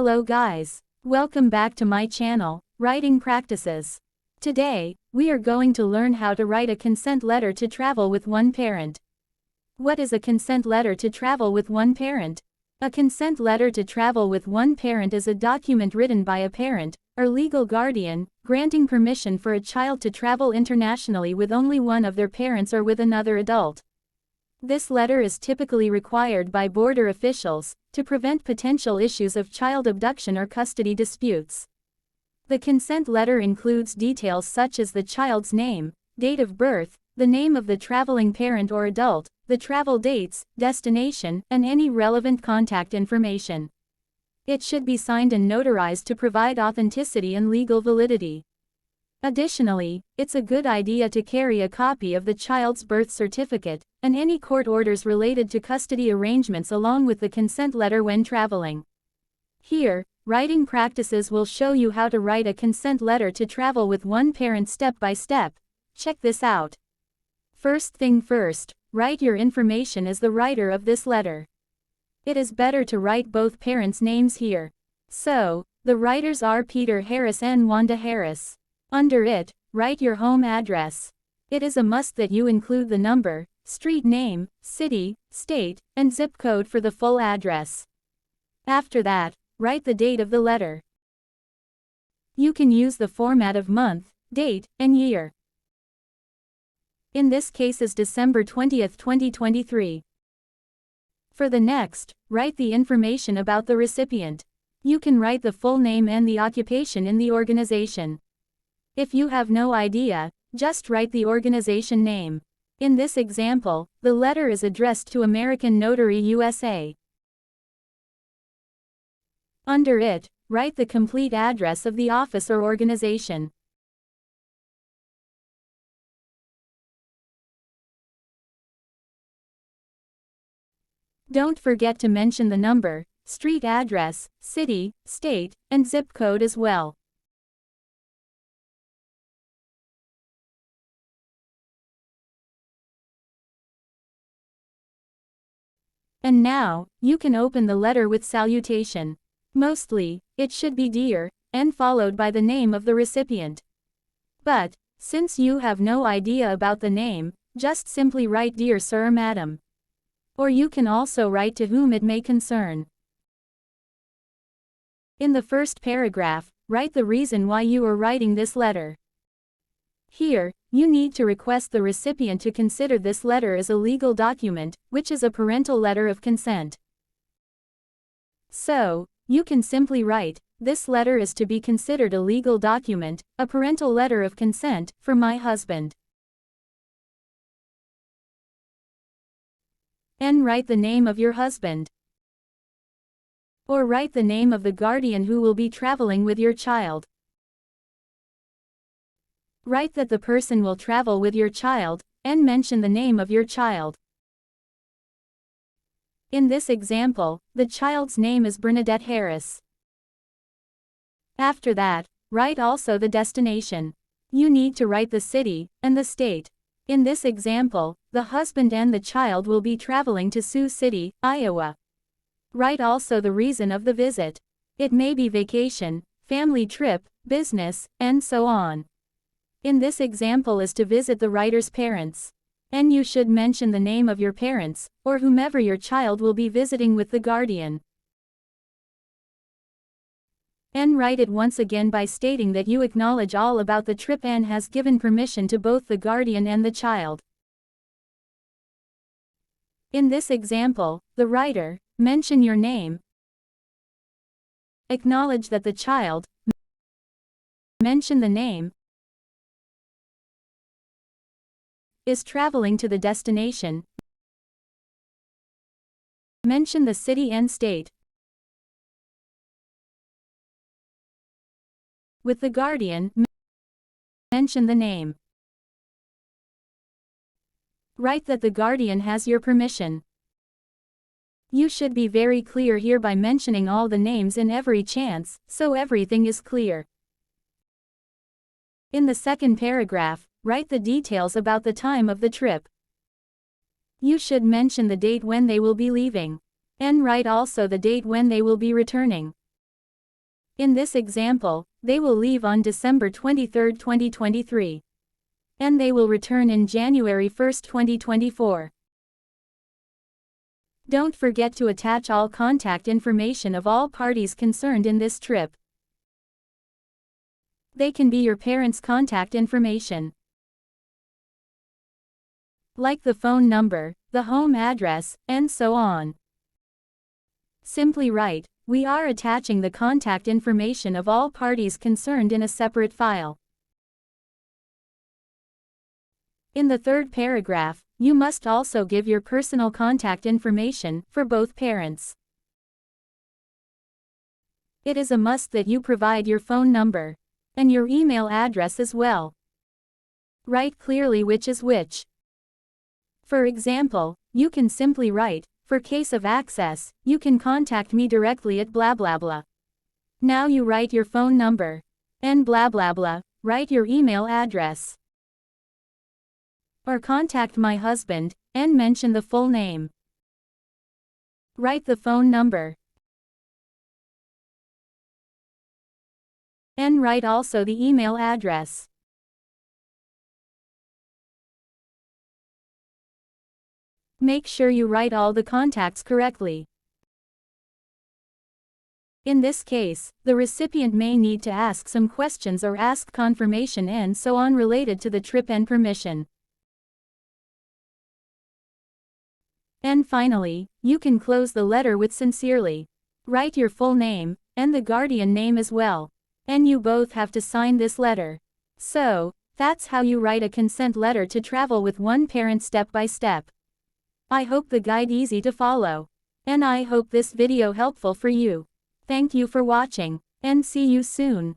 Hello guys. Welcome back to my channel, Writing Practices. Today, we are going to learn how to write a consent letter to travel with one parent. What is a consent letter to travel with one parent? A consent letter to travel with one parent is a document written by a parent, or legal guardian, granting permission for a child to travel internationally with only one of their parents or with another adult. This letter is typically required by border officials to prevent potential issues of child abduction or custody disputes. The consent letter includes details such as the child's name, date of birth, the name of the traveling parent or adult, the travel dates, destination, and any relevant contact information. It should be signed and notarized to provide authenticity and legal validity. Additionally, it's a good idea to carry a copy of the child's birth certificate and any court orders related to custody arrangements along with the consent letter when traveling. Here, Writing Practices will show you how to write a consent letter to travel with one parent step by step. Check this out. First thing first, write your information as the writer of this letter. It is better to write both parents' names here. So, the writers are Peter Harris and Wanda Harris. Under it, write your home address. It is a must that you include the number, street name, city, state, and zip code for the full address. After that, write the date of the letter. You can use the format of month, date, and year. In this case is December 20th, 2023. For the next, write the information about the recipient. You can write the full name and the occupation in the organization. If you have no idea, just write the organization name. In this example, the letter is addressed to American Notary USA. Under it, write the complete address of the office or organization. Don't forget to mention the number, street address, city, state, and zip code as well. And now, you can open the letter with salutation. Mostly, it should be Dear, and followed by the name of the recipient. But, since you have no idea about the name, just simply write Dear Sir or Madam. Or you can also write to whom it may concern. In the first paragraph, write the reason why you are writing this letter. Here, you need to request the recipient to consider this letter as a legal document, which is a parental letter of consent. So, you can simply write, "This letter is to be considered a legal document, a parental letter of consent, for my husband." And write the name of your husband. Or write the name of the guardian who will be traveling with your child. Write that the person will travel with your child, and mention the name of your child. In this example, the child's name is Bernadette Harris. After that, write also the destination. You need to write the city, and the state. In this example, the husband and the child will be traveling to Sioux City, Iowa. Write also the reason of the visit. It may be vacation, family trip, business, and so on. In this example is to visit the writer's parents. And you should mention the name of your parents, or whomever your child will be visiting with the guardian. And write it once again by stating that you acknowledge all about the trip and has given permission to both the guardian and the child. In this example, the writer, mention your name, acknowledge that the child, mention the name, is traveling to the destination, mention the city and state. With the guardian, mention the name. Write that the guardian has your permission. You should be very clear here by mentioning all the names in every chance, so everything is clear. In the second paragraph, write the details about the time of the trip. You should mention the date when they will be leaving. And write also the date when they will be returning. In this example, they will leave on December 23, 2023. And they will return in January 1, 2024. Don't forget to attach all contact information of all parties concerned in this trip. They can be your parents' contact information, like the phone number, the home address, and so on. Simply write, "We are attaching the contact information of all parties concerned in a separate file." In the third paragraph, you must also give your personal contact information for both parents. It is a must that you provide your phone number and your email address as well. Write clearly which is which. For example, you can simply write, "For case of access, you can contact me directly at blah blah blah." Now you write your phone number and blah blah blah, write your email address. Or contact my husband, and mention the full name. Write the phone number. And write also the email address. Make sure you write all the contacts correctly. In this case, the recipient may need to ask some questions or ask confirmation and so on related to the trip and permission. And finally, you can close the letter with "sincerely." Write your full name, and the guardian name as well. And you both have to sign this letter. So, that's how you write a consent letter to travel with one parent step by step. I hope the guide easy to follow. And I hope this video helpful for you. Thank you for watching, and see you soon.